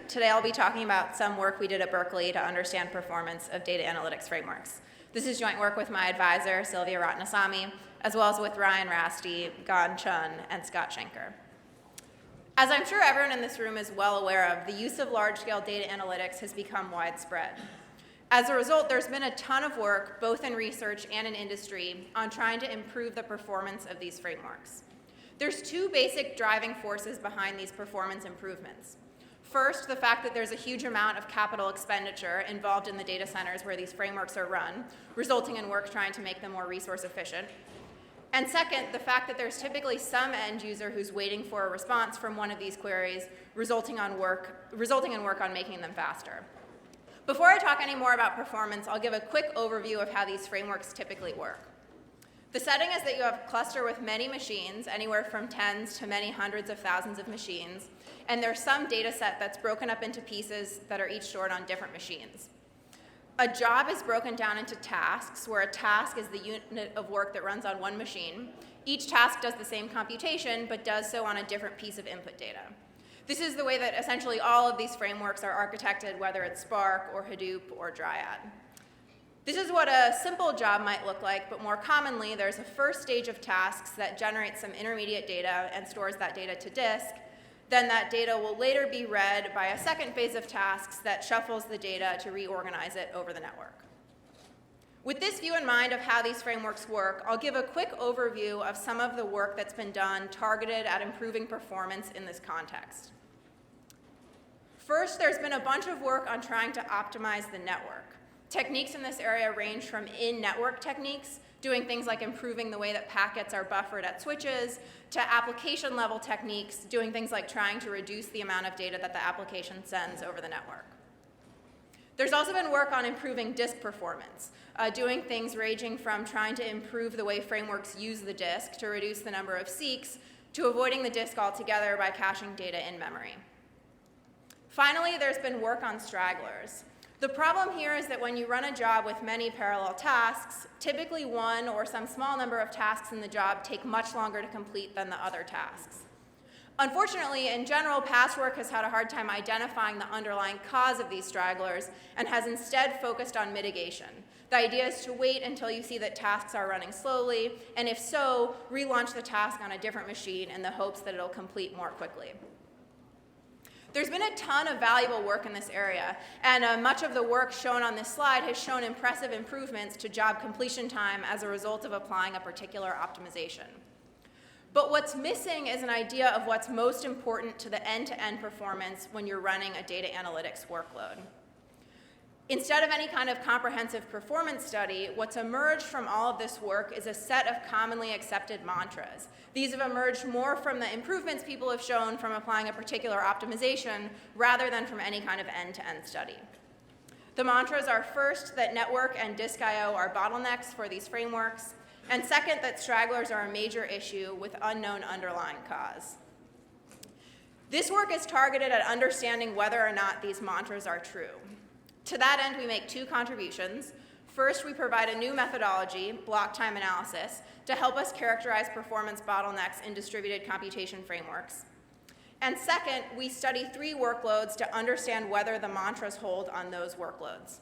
Today I'll be talking about some work we did at Berkeley to understand performance of data analytics frameworks. This is joint work with my advisor, Sylvia Ratnasamy, as well as with Ryan Rasti, Gon Chun, and Scott Shenker. As I'm sure everyone in this room is well aware of, the use of large-scale data analytics has become widespread. As a result, there's been a ton of work, both in research and in industry, on trying to improve the performance of these frameworks. There's two basic driving forces behind these performance improvements. First, the fact that there's a huge amount of capital expenditure involved in the data centers where these frameworks are run, resulting in work trying to make them more resource efficient. And second, the fact that there's typically some end user who's waiting for a response from one of these queries, resulting in work on making them faster. Before I talk any more about performance, I'll give a quick overview of how these frameworks typically work. The setting is that you have a cluster with many machines, anywhere from tens to many hundreds of thousands of machines, and there's some data set that's broken up into pieces that are each stored on different machines. A job is broken down into tasks, where a task is the unit of work that runs on one machine. Each task does the same computation, but does so on a different piece of input data. This is the way that essentially all of these frameworks are architected, whether it's Spark or Hadoop or Dryad. This is what a simple job might look like, but more commonly, there's a first stage of tasks that generates some intermediate data and stores that data to disk. Then that data will later be read by a second phase of tasks that shuffles the data to reorganize it over the network. With this view in mind of how these frameworks work, I'll give a quick overview of some of the work that's been done targeted at improving performance in this context. First, there's been a bunch of work on trying to optimize the network. Techniques in this area range from in-network techniques, doing things like improving the way that packets are buffered at switches, to application-level techniques, doing things like trying to reduce the amount of data that the application sends over the network. There's also been work on improving disk performance, doing things ranging from trying to improve the way frameworks use the disk to reduce the number of seeks, to avoiding the disk altogether by caching data in memory. Finally, there's been work on stragglers. The problem here is that when you run a job with many parallel tasks, typically one or some small number of tasks in the job take much longer to complete than the other tasks. Unfortunately, in general, past work has had a hard time identifying the underlying cause of these stragglers and has instead focused on mitigation. The idea is to wait until you see that tasks are running slowly, and if so, relaunch the task on a different machine in the hopes that it'll complete more quickly. There's been a ton of valuable work in this area, and much of the work shown on this slide has shown impressive improvements to job completion time as a result of applying a particular optimization. But what's missing is an idea of what's most important to the end-to-end performance when you're running a data analytics workload. Instead of any kind of comprehensive performance study, what's emerged from all of this work is a set of commonly accepted mantras. These have emerged more from the improvements people have shown from applying a particular optimization rather than from any kind of end-to-end study. The mantras are first, that network and disk I/O are bottlenecks for these frameworks, and second, that stragglers are a major issue with unknown underlying cause. This work is targeted at understanding whether or not these mantras are true. To that end, we make two contributions. First, we provide a new methodology, block time analysis, to help us characterize performance bottlenecks in distributed computation frameworks. And second, we study 3 workloads to understand whether the mantras hold on those workloads.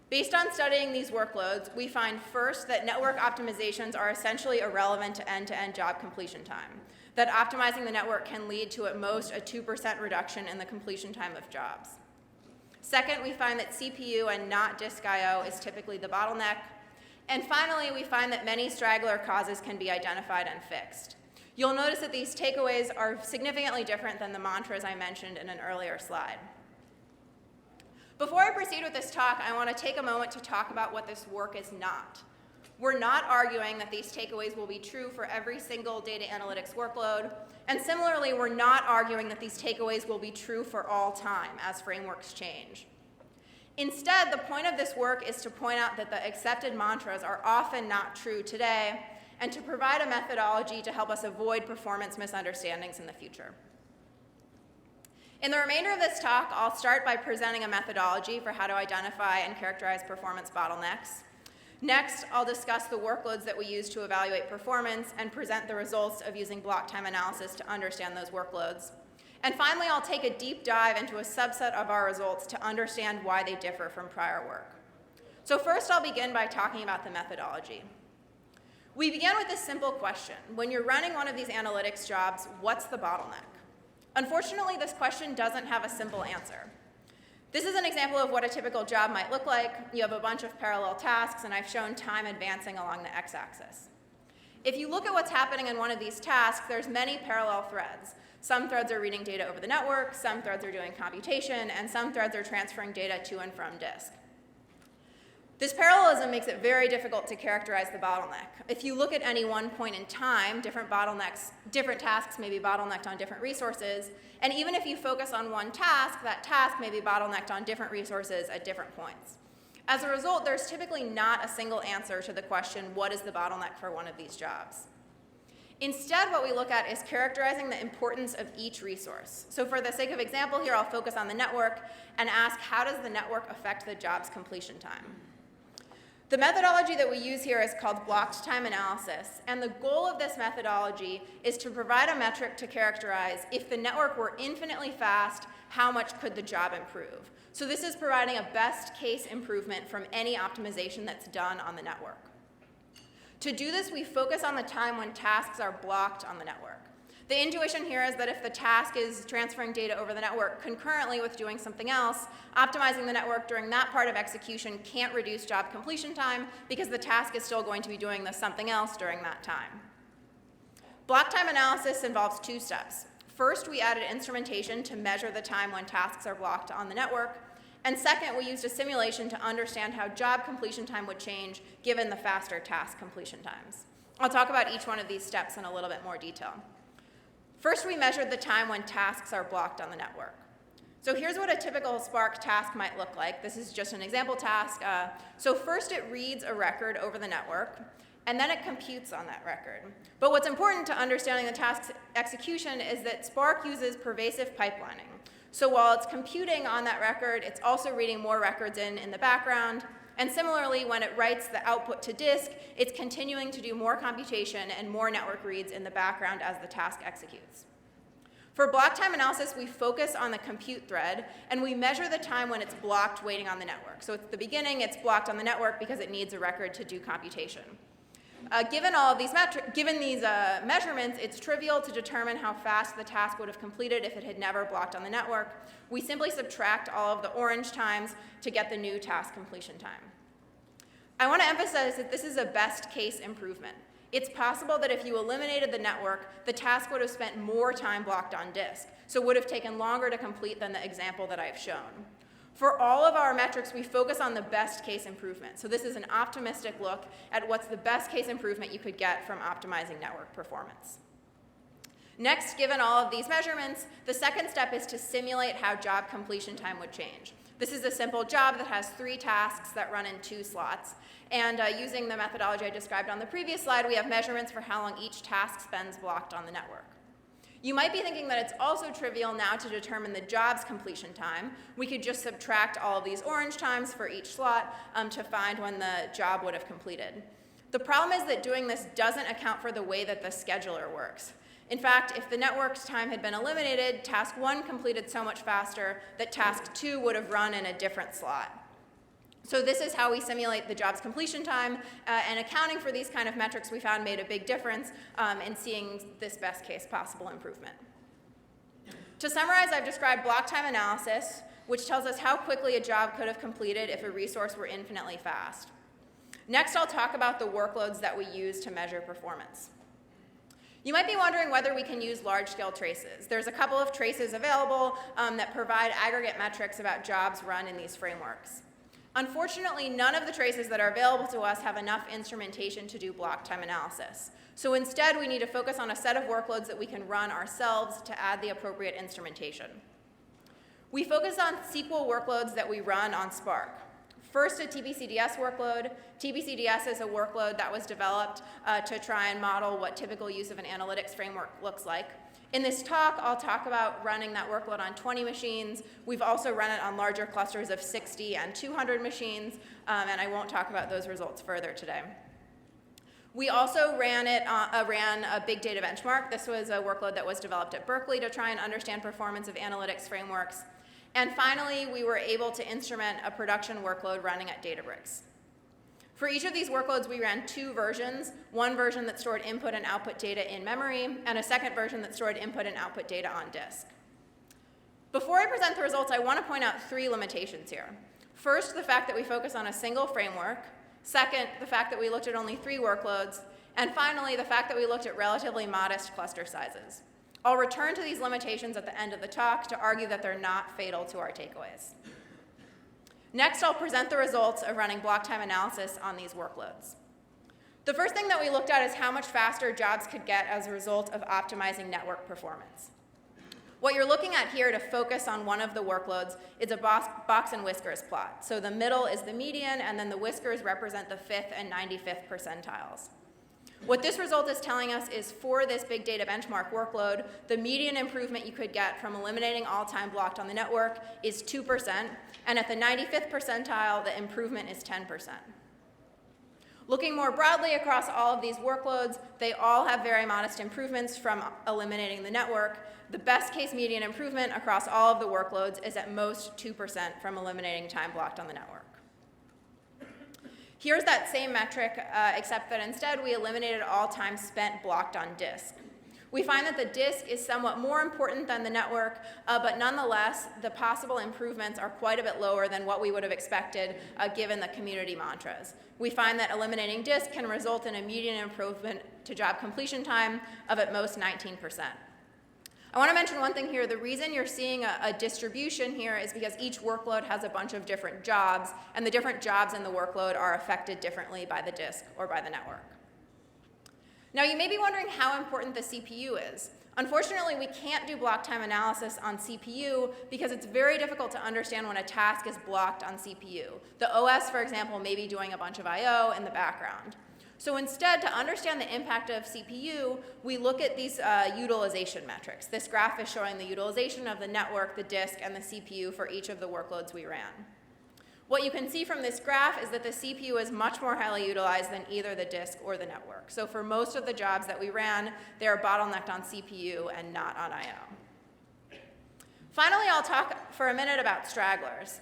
Based on studying these workloads, we find first that network optimizations are essentially irrelevant to end-to-end job completion time, that optimizing the network can lead to at most a 2% reduction in the completion time of jobs. Second, we find that CPU and not disk I/O is typically the bottleneck. And finally, we find that many straggler causes can be identified and fixed. You'll notice that these takeaways are significantly different than the mantras I mentioned in an earlier slide. Before I proceed with this talk, I want to take a moment to talk about what this work is not. We're not arguing that these takeaways will be true for every single data analytics workload, and similarly, we're not arguing that these takeaways will be true for all time as frameworks change. Instead, the point of this work is to point out that the accepted mantras are often not true today, and to provide a methodology to help us avoid performance misunderstandings in the future. In the remainder of this talk, I'll start by presenting a methodology for how to identify and characterize performance bottlenecks. Next, I'll discuss the workloads that we use to evaluate performance and present the results of using block time analysis to understand those workloads. And finally, I'll take a deep dive into a subset of our results to understand why they differ from prior work. So first, I'll begin by talking about the methodology. We began with a simple question. When you're running one of these analytics jobs, what's the bottleneck? Unfortunately, this question doesn't have a simple answer. This is an example of what a typical job might look like. You have a bunch of parallel tasks, and I've shown time advancing along the x-axis. If you look at what's happening in one of these tasks, there's many parallel threads. Some threads are reading data over the network, some threads are doing computation, and some threads are transferring data to and from disk. This parallelism makes it very difficult to characterize the bottleneck. If you look at any one point in time, different tasks may be bottlenecked on different resources, and even if you focus on one task, that task may be bottlenecked on different resources at different points. As a result, there's typically not a single answer to the question, what is the bottleneck for one of these jobs? Instead, what we look at is characterizing the importance of each resource. So for the sake of example here, I'll focus on the network and ask, how does the network affect the job's completion time? The methodology that we use here is called blocked time analysis, and the goal of this methodology is to provide a metric to characterize if the network were infinitely fast, how much could the job improve? So this is providing a best case improvement from any optimization that's done on the network. To do this, we focus on the time when tasks are blocked on the network. The intuition here is that if the task is transferring data over the network concurrently with doing something else, optimizing the network during that part of execution can't reduce job completion time because the task is still going to be doing the something else during that time. Block time analysis involves two steps. First, we added instrumentation to measure the time when tasks are blocked on the network. And second, we used a simulation to understand how job completion time would change given the faster task completion times. I'll talk about each one of these steps in a little bit more detail. First, we measured the time when tasks are blocked on the network. So here's what a typical Spark task might look like. This is just an example task. So first it reads a record over the network, and then it computes on that record. But what's important to understanding the task's execution is that Spark uses pervasive pipelining. So while it's computing on that record, it's also reading more records in the background. And similarly, when it writes the output to disk, it's continuing to do more computation and more network reads in the background as the task executes. For block time analysis, we focus on the compute thread, and we measure the time when it's blocked waiting on the network. So at the beginning, it's blocked on the network because it needs a record to do computation. Given these measurements, it's trivial to determine how fast the task would have completed if it had never blocked on the network. We simply subtract all of the orange times to get the new task completion time. I want to emphasize that this is a best case improvement. It's possible that if you eliminated the network, the task would have spent more time blocked on disk, so would have taken longer to complete than the example that I've shown. For all of our metrics, we focus on the best case improvement. So this is an optimistic look at what's the best case improvement you could get from optimizing network performance. Next, given all of these measurements, the second step is to simulate how job completion time would change. This is a simple job that has 3 tasks that run in 2 slots. And using the methodology I described on the previous slide, we have measurements for how long each task spends blocked on the network. You might be thinking that it's also trivial now to determine the job's completion time. We could just subtract all of these orange times for each slot to find when the job would have completed. The problem is that doing this doesn't account for the way that the scheduler works. In fact, if the network's time had been eliminated, task 1 completed so much faster that task 2 would have run in a different slot. So this is how we simulate the job's completion time, and accounting for these kind of metrics we found made a big difference in seeing this best case possible improvement. To summarize, I've described block time analysis, which tells us how quickly a job could have completed if a resource were infinitely fast. Next, I'll talk about the workloads that we use to measure performance. You might be wondering whether we can use large-scale traces. There's a couple of traces available that provide aggregate metrics about jobs run in these frameworks. Unfortunately, none of the traces that are available to us have enough instrumentation to do block time analysis. So instead, we need to focus on a set of workloads that we can run ourselves to add the appropriate instrumentation. We focus on SQL workloads that we run on Spark. First, a TBCDS workload. TBCDS is a workload that was developed to try and model what typical use of an analytics framework looks like. In this talk, I'll talk about running that workload on 20 machines. We've also run it on larger clusters of 60 and 200 machines, and I won't talk about those results further today. We also ran a big data benchmark. This was a workload that was developed at Berkeley to try and understand performance of analytics frameworks. And finally, we were able to instrument a production workload running at Databricks. For each of these workloads, we ran 2 versions, one version that stored input and output data in memory, and a second version that stored input and output data on disk. Before I present the results, I want to point out 3 limitations here. First, the fact that we focus on a single framework. Second, the fact that we looked at only 3 workloads. And finally, the fact that we looked at relatively modest cluster sizes. I'll return to these limitations at the end of the talk to argue that they're not fatal to our takeaways. Next, I'll present the results of running block time analysis on these workloads. The first thing that we looked at is how much faster jobs could get as a result of optimizing network performance. What you're looking at here to focus on one of the workloads is a box and whiskers plot. So the middle is the median, and then the whiskers represent the 5th and 95th percentiles. What this result is telling us is for this big data benchmark workload, the median improvement you could get from eliminating all time blocked on the network is 2%, and at the 95th percentile, the improvement is 10%. Looking more broadly across all of these workloads, they all have very modest improvements from eliminating the network. The best case median improvement across all of the workloads is at most 2% from eliminating time blocked on the network. Here's that same metric, except that instead we eliminated all time spent blocked on disk. We find that the disk is somewhat more important than the network, but nonetheless, the possible improvements are quite a bit lower than what we would have expected given the community mantras. We find that eliminating disk can result in a median improvement to job completion time of at most 19%. I want to mention one thing here. The reason you're seeing a distribution here is because each workload has a bunch of different jobs, and the different jobs in the workload are affected differently by the disk or by the network. Now, you may be wondering how important the CPU is. Unfortunately, we can't do block time analysis on CPU because it's very difficult to understand when a task is blocked on CPU. The OS, for example, may be doing a bunch of I/O in the background. So instead, to understand the impact of CPU, we look at these utilization metrics. This graph is showing the utilization of the network, the disk, and the CPU for each of the workloads we ran. What you can see from this graph is that the CPU is much more highly utilized than either the disk or the network. So for most of the jobs that we ran, they are bottlenecked on CPU and not on I/O. Finally, I'll talk for a minute about stragglers.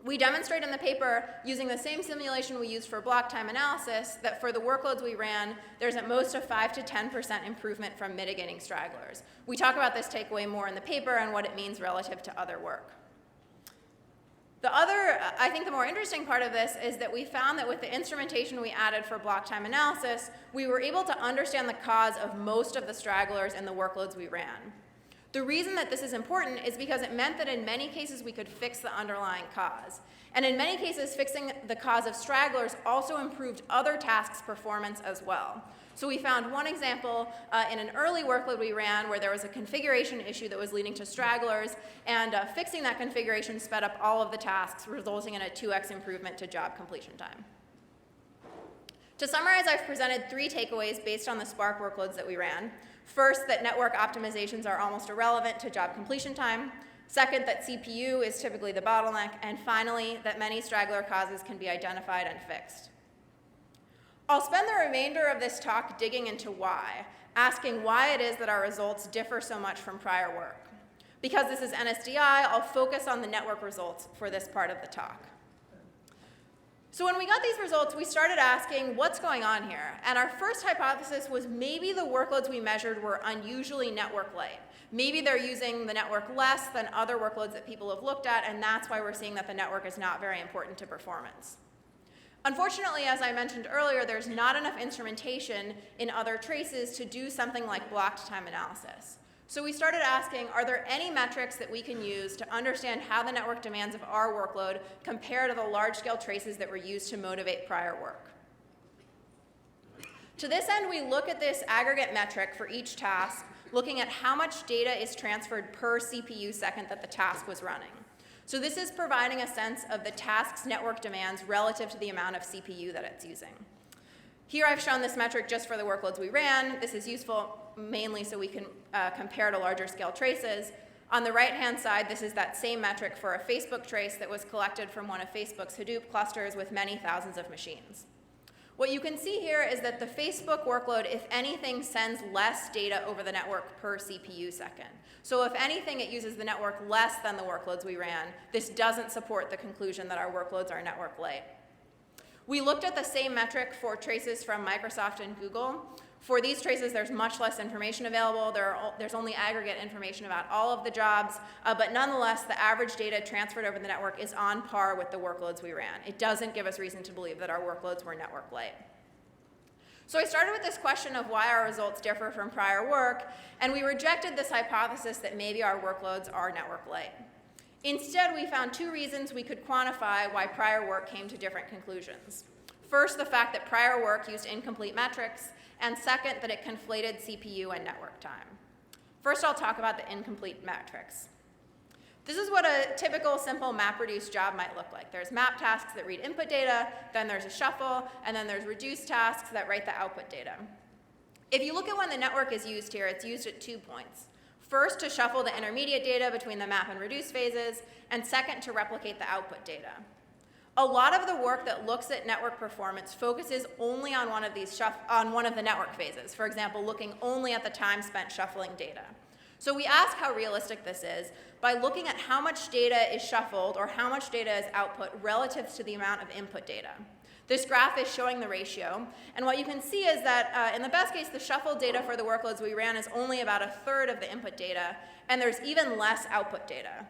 We demonstrate in the paper, using the same simulation we used for block time analysis, that for the workloads we ran, there's at most a 5 to 10% improvement from mitigating stragglers. We talk about this takeaway more in the paper and what it means relative to other work. I think the more interesting part of this is that we found that with the instrumentation we added for block time analysis, we were able to understand the cause of most of the stragglers in the workloads we ran. The reason that this is important is because it meant that in many cases we could fix the underlying cause. And in many cases, fixing the cause of stragglers also improved other tasks' performance as well. So we found one example in an early workload we ran where there was a configuration issue that was leading to stragglers, and fixing that configuration sped up all of the tasks, resulting in a 2x improvement to job completion time. To summarize, I've presented 3 takeaways based on the Spark workloads that we ran. First, that network optimizations are almost irrelevant to job completion time. Second, that CPU is typically the bottleneck. And finally, that many straggler causes can be identified and fixed. I'll spend the remainder of this talk digging into why, asking why it is that our results differ so much from prior work. Because this is NSDI, I'll focus on the network results for this part of the talk. So when we got these results, we started asking, what's going on here? And our first hypothesis was maybe the workloads we measured were unusually network light. Maybe they're using the network less than other workloads that people have looked at, and that's why we're seeing that the network is not very important to performance. Unfortunately, as I mentioned earlier, there's not enough instrumentation in other traces to do something like blocked time analysis. So we started asking, are there any metrics that we can use to understand how the network demands of our workload compare to the large-scale traces that were used to motivate prior work? To this end, we look at this aggregate metric for each task, looking at how much data is transferred per CPU second that the task was running. So this is providing a sense of the task's network demands relative to the amount of CPU that it's using. Here I've shown this metric just for the workloads we ran. This is useful mainly so we can compare to larger scale traces. On the right-hand side, this is that same metric for a Facebook trace that was collected from one of Facebook's Hadoop clusters with many thousands of machines. What you can see here is that the Facebook workload, if anything, sends less data over the network per CPU second. So if anything, it uses the network less than the workloads we ran. This doesn't support the conclusion that our workloads are network light. We looked at the same metric for traces from Microsoft and Google. For these traces, there's much less information available. There's only aggregate information about all of the jobs, but nonetheless, the average data transferred over the network is on par with the workloads we ran. It doesn't give us reason to believe that our workloads were network light. So I started with this question of why our results differ from prior work, and we rejected this hypothesis that maybe our workloads are network light. Instead, we found two reasons we could quantify why prior work came to different conclusions. First, the fact that prior work used incomplete metrics, and second, that it conflated CPU and network time. First, I'll talk about the incomplete metrics. This is what a typical simple map-reduce job might look like. There's map tasks that read input data, then there's a shuffle, and then there's reduce tasks that write the output data. If you look at when the network is used here, it's used at 2 points. First, to shuffle the intermediate data between the map and reduce phases, and second, to replicate the output data. A lot of the work that looks at network performance focuses only on one of the network phases, for example, looking only at the time spent shuffling data. So we ask how realistic this is by looking at how much data is shuffled or how much data is output relative to the amount of input data. This graph is showing the ratio, and what you can see is that in the best case, the shuffled data for the workloads we ran is only about 1/3 of the input data, and there's even less output data.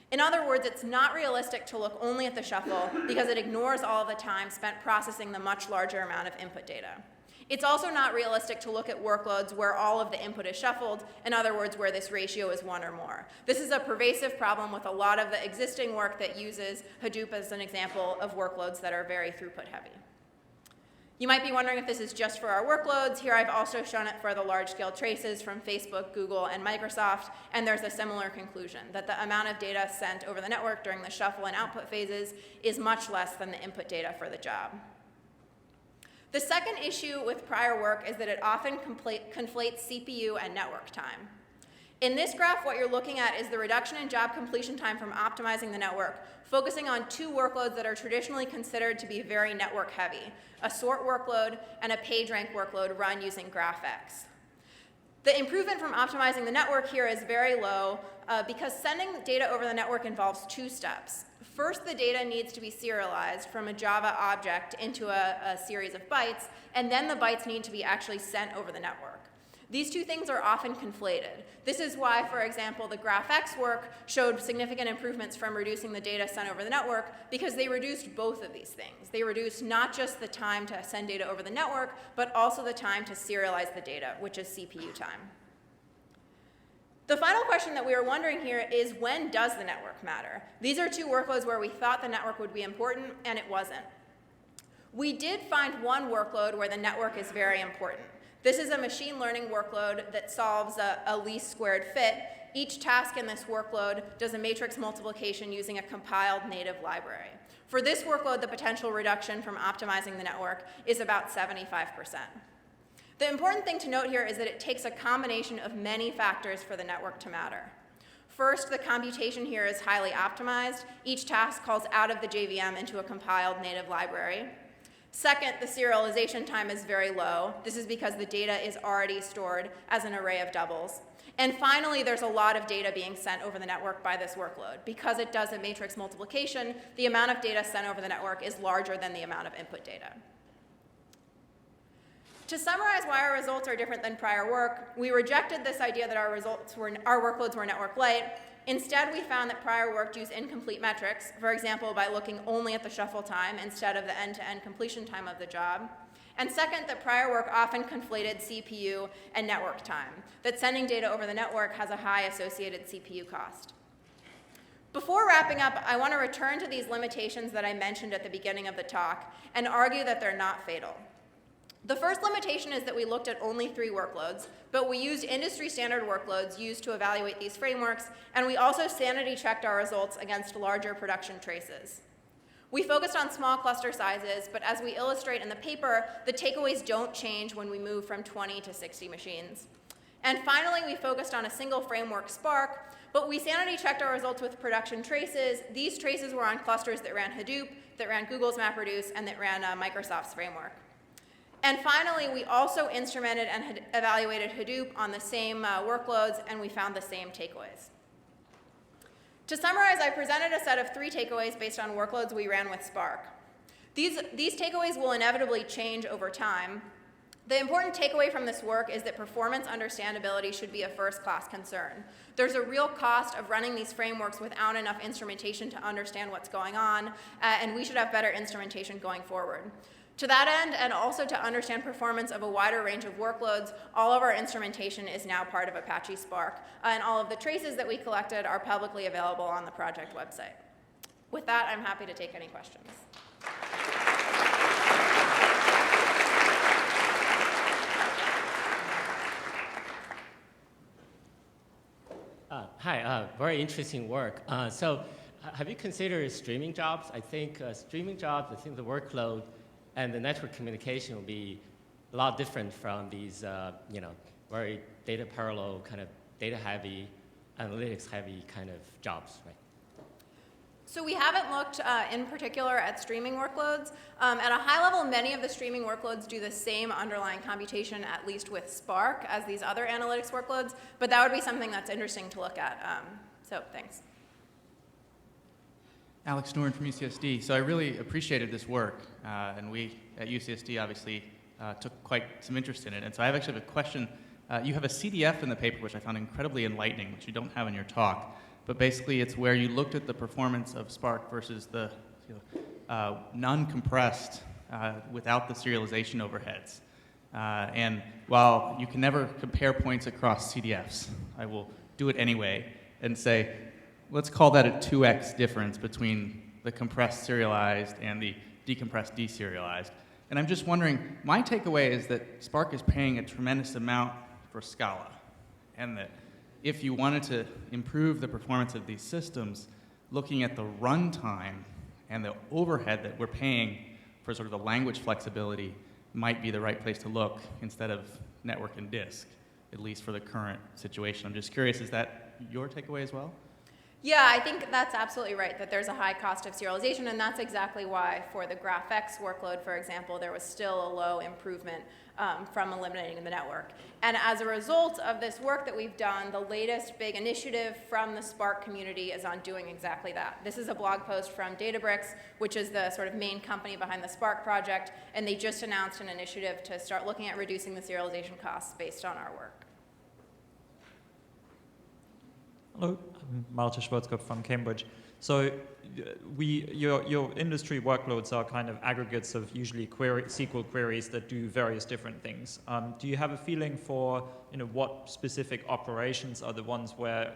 In other words, it's not realistic to look only at the shuffle because it ignores all of the time spent processing the much larger amount of input data. It's also not realistic to look at workloads where all of the input is shuffled, in other words, where this ratio is 1 or more. This is a pervasive problem with a lot of the existing work that uses Hadoop as an example of workloads that are very throughput heavy. You might be wondering if this is just for our workloads. Here I've also shown it for the large-scale traces from Facebook, Google, and Microsoft, and there's a similar conclusion, that the amount of data sent over the network during the shuffle and output phases is much less than the input data for the job. The second issue with prior work is that it often conflates CPU and network time. In this graph, what you're looking at is the reduction in job completion time from optimizing the network, focusing on 2 workloads that are traditionally considered to be very network heavy, a sort workload and a PageRank workload run using GraphX. The improvement from optimizing the network here is very low because sending data over the network involves 2 steps. First, the data needs to be serialized from a Java object into a series of bytes, and then the bytes need to be actually sent over the network. These 2 things are often conflated. This is why, for example, the GraphX work showed significant improvements from reducing the data sent over the network because they reduced both of these things. They reduced not just the time to send data over the network, but also the time to serialize the data, which is CPU time. The final question that we were wondering here is, when does the network matter? These are 2 workloads where we thought the network would be important, and it wasn't. We did find one workload where the network is very important. This is a machine learning workload that solves a least squared fit. Each task in this workload does a matrix multiplication using a compiled native library. For this workload, the potential reduction from optimizing the network is about 75%. The important thing to note here is that it takes a combination of many factors for the network to matter. First, the computation here is highly optimized. Each task calls out of the JVM into a compiled native library. Second, the serialization time is very low. This is because the data is already stored as an array of doubles. And finally, there's a lot of data being sent over the network by this workload. Because it does a matrix multiplication, the amount of data sent over the network is larger than the amount of input data. To summarize why our results are different than prior work, we rejected this idea that our workloads were network light. Instead, we found that prior work used incomplete metrics, for example, by looking only at the shuffle time instead of the end-to-end completion time of the job. And second, that prior work often conflated CPU and network time, that sending data over the network has a high associated CPU cost. Before wrapping up, I want to return to these limitations that I mentioned at the beginning of the talk and argue that they're not fatal. The first limitation is that we looked at only 3 workloads, but we used industry standard workloads used to evaluate these frameworks, and we also sanity checked our results against larger production traces. We focused on small cluster sizes, but as we illustrate in the paper, the takeaways don't change when we move from 20 to 60 machines. And finally, we focused on a single framework, Spark, but we sanity checked our results with production traces. These traces were on clusters that ran Hadoop, that ran Google's MapReduce, and that ran Microsoft's framework. And finally, we also instrumented and evaluated Hadoop on the same workloads, and we found the same takeaways. To summarize, I presented a set of 3 takeaways based on workloads we ran with Spark. These takeaways will inevitably change over time. The important takeaway from this work is that performance understandability should be a first-class concern. There's a real cost of running these frameworks without enough instrumentation to understand what's going on, and we should have better instrumentation going forward. To that end, and also to understand performance of a wider range of workloads, all of our instrumentation is now part of Apache Spark, and all of the traces that we collected are publicly available on the project website. With that, I'm happy to take any questions. Hi, very interesting work. So have you considered streaming jobs? I think streaming jobs, I think the workload and the network communication will be a lot different from these, very data parallel, kind of data-heavy, analytics-heavy kind of jobs, right? So we haven't looked in particular at streaming workloads. At a high level, many of the streaming workloads do the same underlying computation, at least with Spark, as these other analytics workloads, but that would be something that's interesting to look at. So thanks. Alex Noren from UCSD. So I really appreciated this work, and we at UCSD obviously took quite some interest in it. And so I actually have a question. You have a CDF in the paper, which I found incredibly enlightening, which you don't have in your talk. But basically, it's where you looked at the performance of Spark versus the non-compressed without the serialization overheads. And while you can never compare points across CDFs, I will do it anyway and say, let's call that a 2x difference between the compressed serialized and the decompressed deserialized. And I'm just wondering, my takeaway is that Spark is paying a tremendous amount for Scala, and that if you wanted to improve the performance of these systems, looking at the runtime and the overhead that we're paying for sort of the language flexibility might be the right place to look instead of network and disk, at least for the current situation. I'm just curious, is that your takeaway as well? Yeah, I think that's absolutely right, that there's a high cost of serialization, and that's exactly why for the GraphX workload, for example, there was still a low improvement from eliminating the network. And as a result of this work that we've done, the latest big initiative from the Spark community is on doing exactly that. This is a blog post from Databricks, which is the sort of main company behind the Spark project, and they just announced an initiative to start looking at reducing the serialization costs based on our work. Hello, I'm Malte Schwarzkopf from Cambridge. So your industry workloads are kind of aggregates of usually SQL queries that do various different things. Do you have a feeling for what specific operations are the ones where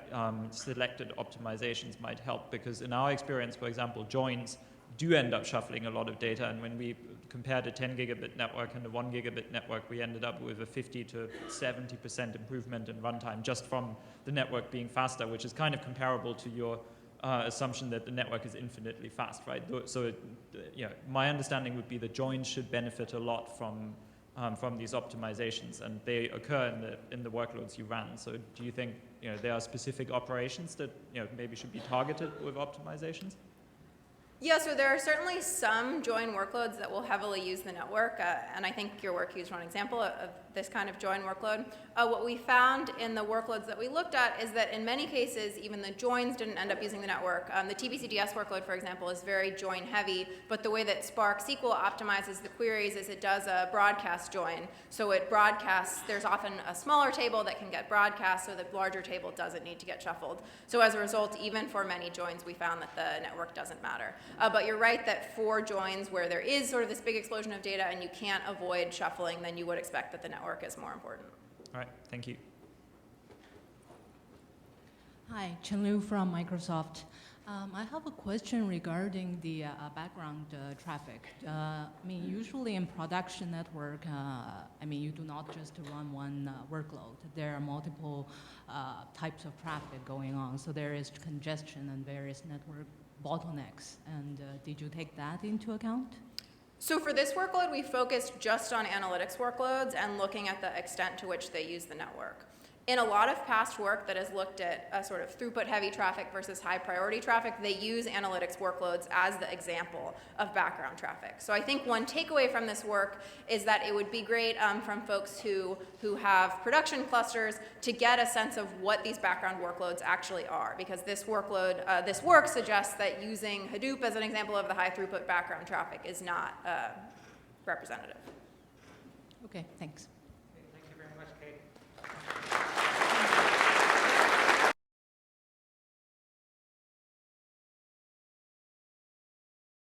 selected optimizations might help? Because in our experience, for example, joins do end up shuffling a lot of data, and when we compared a 10 gigabit network and a 1 gigabit network, we ended up with a 50 to 70% improvement in runtime just from the network being faster, which is kind of comparable to your assumption that the network is infinitely fast, right? So, my understanding would be that joins should benefit a lot from these optimizations, and they occur in the workloads you ran. So, do you think there are specific operations that maybe should be targeted with optimizations? Yeah, so there are certainly some join workloads that will heavily use the network, and I think your work used one example of this kind of join workload. What we found in the workloads that we looked at is that in many cases, even the joins didn't end up using the network. The TBCDS workload, for example, is very join heavy, but the way that Spark SQL optimizes the queries is it does a broadcast join. So it broadcasts, there's often a smaller table that can get broadcast, so the larger table doesn't need to get shuffled. So as a result, even for many joins, we found that the network doesn't matter. But you're right that for joins where there is sort of this big explosion of data and you can't avoid shuffling, then you would expect that the network is more important. All right, thank you. Hi, Chun Liu from Microsoft. I have a question regarding the background traffic. Usually in production network, you do not just run one workload. There are multiple types of traffic going on, so there is congestion and various network bottlenecks. And did you take that into account? So for this workload, we focused just on analytics workloads and looking at the extent to which they use the network. In a lot of past work that has looked at a sort of throughput-heavy traffic versus high-priority traffic, they use analytics workloads as the example of background traffic. So I think one takeaway from this work is that it would be great from folks who have production clusters to get a sense of what these background workloads actually are, because this work suggests that using Hadoop as an example of the high-throughput background traffic is not representative. Okay, thanks.